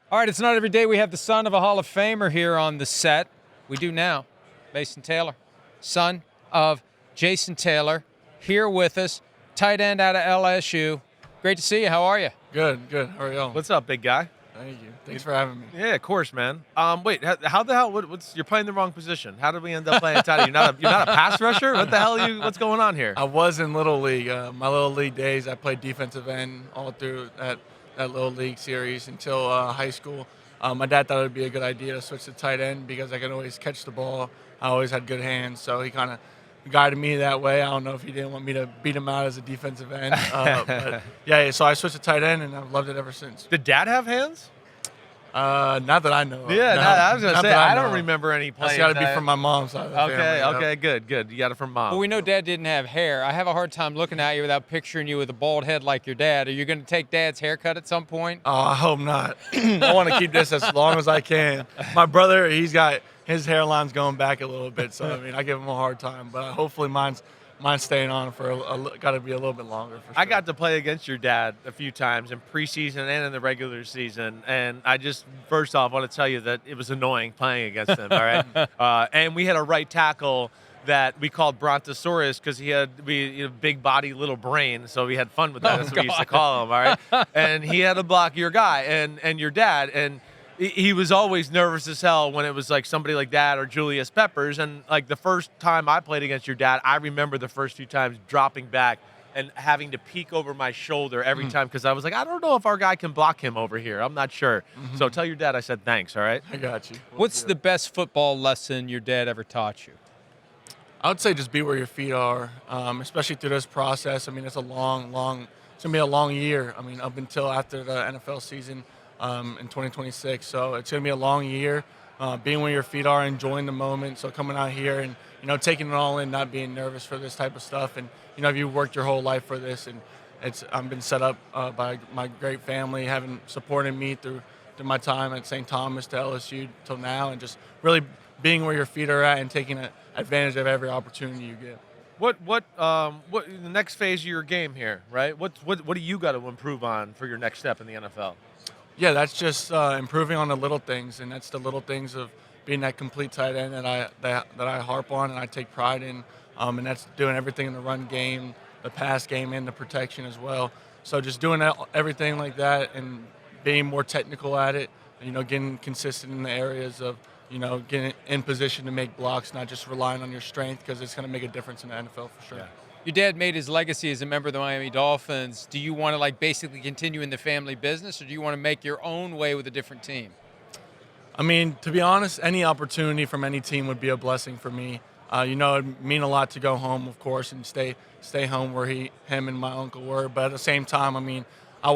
All right, it's not every day we have the son of a Hall of Famer here on the set. We do now. Mason Taylor, son of Jason Taylor, here with us, tight end out of LSU. Great to see you. How are you? Good, good. How are y'all? What's up, big guy? Thank you. Thanks for having me. Yeah, of course, man. Wait, how the hell? You're playing the wrong position. How did we end up playing tight end? You're not a pass rusher. What the hell are you? What's going on here? I was in Little League. My Little League days, I played defensive end all through that Little League series until high school. My dad thought it would be a good idea to switch to tight end because I could always catch the ball. I always had good hands, so he kind of guided me that way. I don't know if he didn't want me to beat him out as a defensive end. But yeah, so I switched to tight end, and I've loved it ever since. Did Dad have hands? Not that I know of. Yeah, No, I was gonna say I don't know of. remember any playing. That's got to be from my mom's side of the family. Okay, good. You got it from mom. Well, we know Dad didn't have hair. I have a hard time looking at you without picturing you with a bald head like your dad. Are you going to take Dad's haircut at some point? Oh, I hope not. I want to keep this as long as I can. My brother, he's got his hairline's going back a little bit, so I mean, I give him a hard time, but hopefully mine's staying on for got to be a little bit longer. For sure. I got to play against your dad a few times in preseason and in the regular season, and I just first off want to tell you that it was annoying playing against him. All right, and we had a right tackle that we called Brontosaurus because he had big body, little brain, so we had fun with that. That's what we used to call him. All right, and he had to block your guy and your dad, and he was always nervous as hell when it was like somebody like that or Julius Peppers. And like the first time I played against your dad, I remember the first few times dropping back and having to peek over my shoulder every time because I was like, I don't know if our guy can block him over here. I'm not sure. So tell your dad I said thanks, all right? I got you. What's the best football lesson your dad ever taught you? I would say just be where your feet are, especially through this process. I mean, it's a it's going to be a long year. I mean, up until after the NFL season. In 2026, so it's going to be a long year. Being where your feet are, enjoying the moment. So coming out here and taking it all in, not being nervous for this type of stuff. And if you worked your whole life for this, and I've been set up by my great family, having supported me through my time at St. Thomas to LSU till now, and just really being where your feet are at and taking advantage of every opportunity you get. What the next phase of your game here, right? What do you got to improve on for your next step in the NFL? Yeah, that's just improving on the little things, and that's the little things of being that complete tight end that I harp on and I take pride in, and that's doing everything in the run game, the pass game, and the protection as well. So just doing everything like that and being more technical at it, getting consistent in the areas of getting in position to make blocks, not just relying on your strength because it's going to make a difference in the NFL for sure. Yeah. Your dad made his legacy as a member of the Miami Dolphins. Do you want to basically continue in the family business, or do you want to make your own way with a different team? I mean, to be honest, any opportunity from any team would be a blessing for me. It'd mean a lot to go home, of course, and stay home where him and my uncle were. But at the same time, I mean, I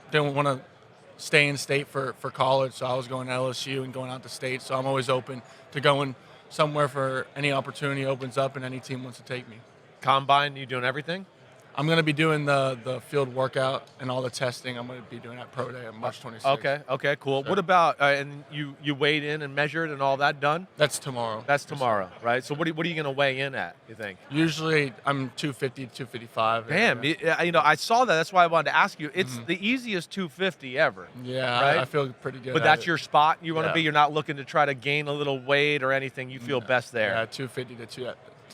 didn't want to stay in state for college, so I was going to LSU and going out to state. So I'm always open to going somewhere for any opportunity opens up and any team wants to take me. Combine, you doing everything? I'm going to be doing the field workout and all the testing. I'm going to be doing at Pro Day on March 26th. Okay, cool. So. What about, and you weighed in and measured and all that done? That's tomorrow. That's tomorrow, right? So what are you going to weigh in at, you think? Usually I'm 250 to 255. Damn, I saw that. That's why I wanted to ask you. It's the easiest 250 ever. Yeah, right? I feel pretty good. But that's your spot you want to Yeah. be? You're not looking to try to gain a little weight or anything. You feel best there. Yeah, 250 to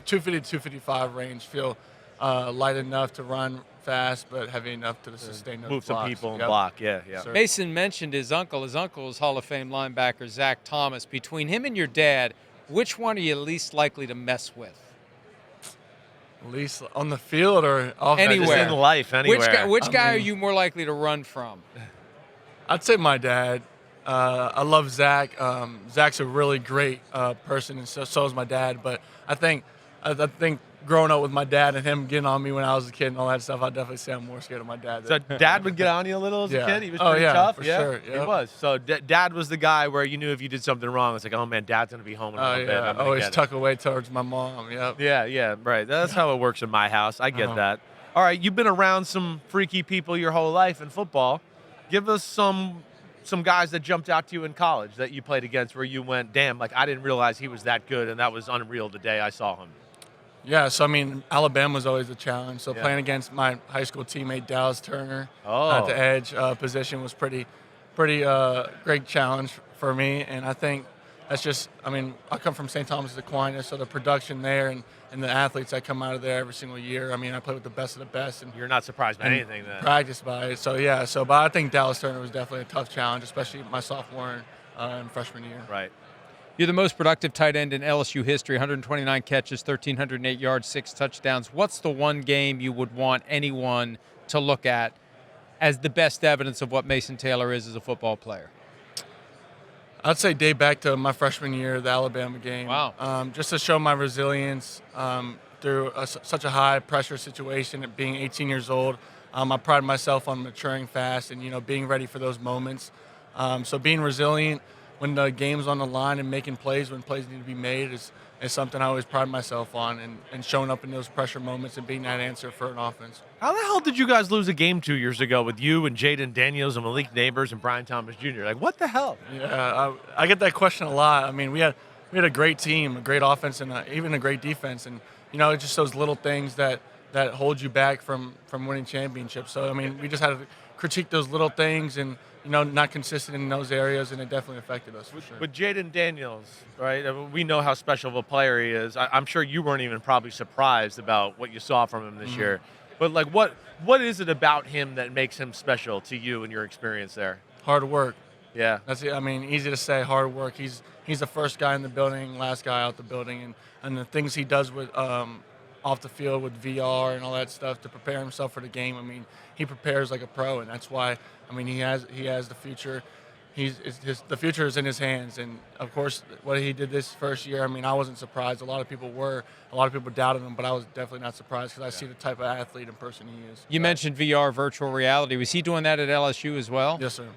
255 range. Feel light enough to run fast, but heavy enough to sustain those Move some blocks. people and Yep. block. Yeah. Sir. Mason mentioned his uncle. His uncle is Hall of Fame linebacker Zach Thomas. Between him and your dad, which one are you least likely to mess with? At least on the field or off Anywhere. Just in life, anywhere. Which guy are you more likely to run from? I'd say my dad. I love Zach. Zach's a really great person, and so is my dad. But I think growing up with my dad and him getting on me when I was a kid and all that stuff, I'd definitely say I'm more scared of my dad. So Dad would get on you a little as a kid? He was pretty tough? For sure. He Yep. was. So Dad was the guy where you knew if you did something wrong, it's like, oh, man, Dad's going to be home in a little bit. I'm gonna Always get it. tuck away towards my mom. Yep. Yeah, right. That's how it works in my house. I get that. All right, you've been around some freaky people your whole life in football. Give us some guys that jumped out to you in college that you played against where you went, damn, like I didn't realize he was that good, and that was unreal the day I saw him. Yeah, so I mean, Alabama was always a challenge. So Yeah. playing against my high school teammate Dallas Turner Oh. at the edge position was pretty great challenge for me. And I think that's just, I mean, I come from St. Thomas Aquinas, so the production there and the athletes that come out of there every single year. I mean, I play with the best of the best. And You're not surprised by and anything then. practice by it. So yeah, but I think Dallas Turner was definitely a tough challenge, especially my sophomore and freshman year. Right. You're the most productive tight end in LSU history, 129 catches, 1,308 yards, 6 touchdowns. What's the one game you would want anyone to look at as the best evidence of what Mason Taylor is as a football player? I'd say date back to my freshman year, the Alabama game. Wow. Just to show my resilience through such a high pressure situation at being 18 years old. I pride myself on maturing fast and, being ready for those moments. So being resilient when the game's on the line and making plays when plays need to be made is something I always pride myself on, and showing up in those pressure moments and being that answer for an offense. How the hell did you guys lose a game 2 years ago with you and Jaden Daniels and Malik Neighbors and Brian Thomas Jr.? Like, what the hell? Yeah, I get that question a lot. I mean, we had a great team, a great offense, and even a great defense. And, it's just those little things that hold you back from winning championships. So, I mean, we just had to critique those little things and, not consistent in those areas, and it definitely affected us for sure. With Jaden Daniels, right? I mean, we know how special of a player he is. I'm sure you weren't even probably surprised about what you saw from him this year. But, like, what is it about him that makes him special to you and your experience there? Hard work. Yeah. That's it. I mean, easy to say, hard work. He's the first guy in the building, last guy out the building, and the things he does with off the field with VR and all that stuff to prepare himself for the game. I mean, he prepares like a pro, and that's why. I mean, he has the future. The future is in his hands, and of course, what he did this first year. I mean, I wasn't surprised. A lot of people were. A lot of people doubted him, but I was definitely not surprised because I see the type of athlete and person he is. You mentioned VR, virtual reality. Was he doing that at LSU as well? Yes, sir.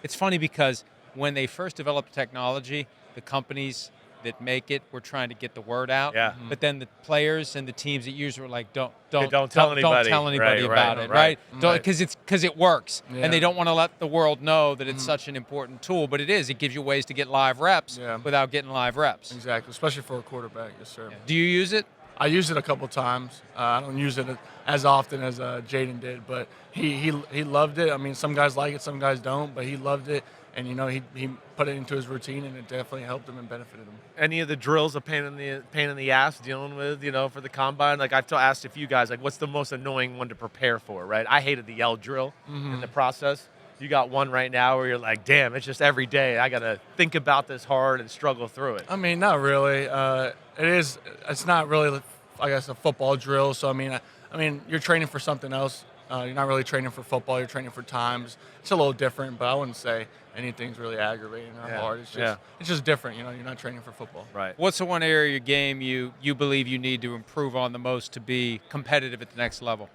It's funny because when they first developed technology, the companies that make it were trying to get the word out. Yeah. But then the players and the teams that use it were like, don't tell anybody. Don't tell anybody about it, right? Because it works, and they don't want to let the world know that it's such an important tool. But it is. It gives you ways to get live reps without getting live reps. Exactly, especially for a quarterback. Yes, sir. Yeah. Do you use it? I used it a couple times. I don't use it as often as Jaden did, but he loved it. I mean, some guys like it, some guys don't, but he loved it. And, he put it into his routine, and it definitely helped him and benefited him. Any of the drills a pain in the ass dealing with, for the combine? Like, I've asked a few guys, like, what's the most annoying one to prepare for, right? I hated the yell drill in the process. You got one right now where you're like, damn, it's just every day. I got to think about this hard and struggle through it. I mean, not really. It's not really, I guess, a football drill. So, I mean, you're training for something else. You're not really training for football. You're training for times. It's a little different, but I wouldn't say anything's really aggravating or hard. It's just different. You're not training for football. Right. What's the one area of your game you believe you need to improve on the most to be competitive at the next level?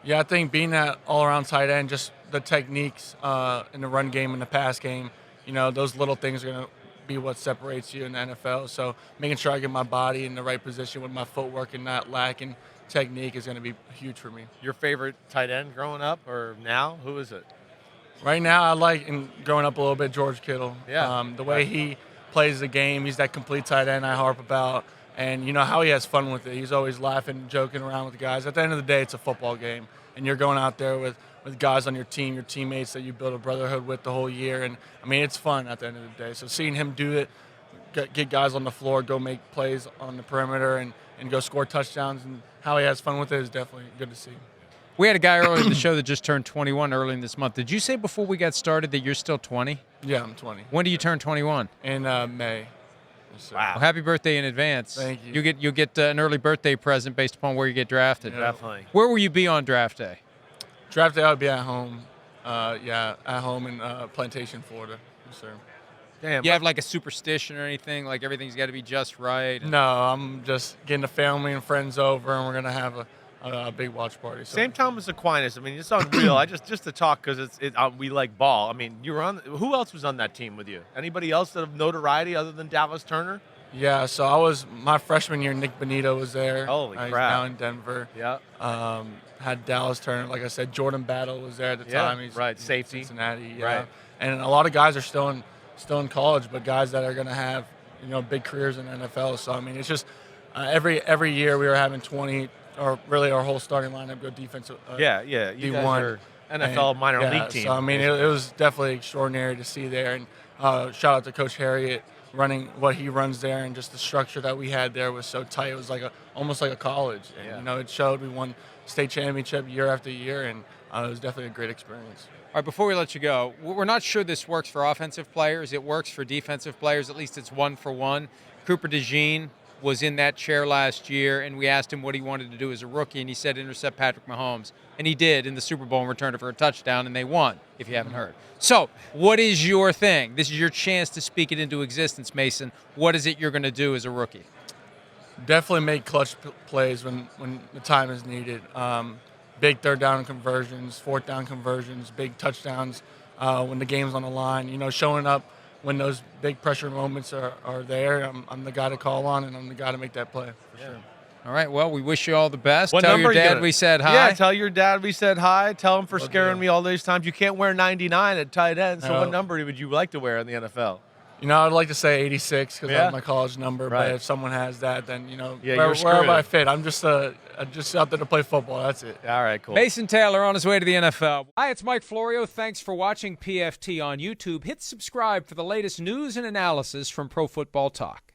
Yeah, I think being that all-around tight end, just the techniques in the run game and the pass game, those little things are going to be what separates you in the NFL. So making sure I get my body in the right position with my footwork and not lacking technique is going to be huge for me. Your favorite tight end growing up or now? Who is it? Right now, I like, and growing up a little bit, George Kittle. Yeah. The way he plays the game, he's that complete tight end I harp about. And how he has fun with it. He's always laughing, joking around with the guys. At the end of the day, it's a football game. And you're going out there with guys on your team, your teammates that you build a brotherhood with the whole year. And, I mean, it's fun at the end of the day. So seeing him do it, get guys on the floor, go make plays on the perimeter, and go score touchdowns, and how he has fun with it is definitely good to see. We had a guy earlier in the show that just turned 21 early in this month. Did you say before we got started that you're still 20? Yeah, I'm 20. When do you turn 21? In May. Yes, Wow. Well, happy birthday in advance. Thank you. You'll get an early birthday present based upon where you get drafted. Yeah. Definitely. Where will you be on draft day? Draft day, I would be at home. At home in Plantation, Florida. Yes, sir. Damn. You have like a superstition or anything? Like everything's got to be just right? No, I'm just getting the family and friends over, and we're going to have a big watch party. So. St. Thomas Aquinas. I mean, it's unreal. I just to talk because we like ball. I mean, you were on. Who else was on that team with you? Anybody else that of notoriety other than Dallas Turner? Yeah, so I was my freshman year. Nick Benito was there. Holy He's crap! now in Denver. Yeah. Had Dallas Turner, like I said. Jordan Battle was there at the time. He's right. in Safety. Cincinnati. Yeah. Right. And a lot of guys are still in college, but guys that are going to have big careers in the NFL. So I mean, it's just every year we were having 20, or really our whole starting lineup go defensive. You guys D1 are NFL minor league team. So I mean, it was definitely extraordinary to see there. And shout out to Coach Harriet running what he runs there, and just the structure that we had there was so tight. It was like almost like a college. And, it showed. We won state championship year after year, and it was definitely a great experience. All right, before we let you go, we're not sure this works for offensive players. It works for defensive players. At least it's 1-for-1. Cooper DeJean was in that chair last year, and we asked him what he wanted to do as a rookie, and he said intercept Patrick Mahomes. And he did in the Super Bowl and returned it for a touchdown, and they won, if you haven't heard. So what is your thing? This is your chance to speak it into existence, Mason. What is it you're going to do as a rookie? Definitely make clutch plays when the time is needed. Big third down conversions, fourth down conversions, big touchdowns when the game's on the line. Showing up when those big pressure moments are there. I'm the guy to call on, and I'm the guy to make that play. For sure. All right, well, we wish you all the best. What Tell number your are you dad gonna- we said hi. Yeah, tell your dad we said hi. Tell him for Will scaring do. me all these times. You can't wear 99 at tight end, so No. what number would you like to wear in the NFL? I'd like to say 86 because Yeah? that's my college number. Right. But if someone has that, then you're wherever screwed. I fit. I'm just out there to play football. That's it. All right, cool. Mason Taylor on his way to the NFL. Hi, it's Mike Florio. Thanks for watching PFT on YouTube. Hit subscribe for the latest news and analysis from Pro Football Talk.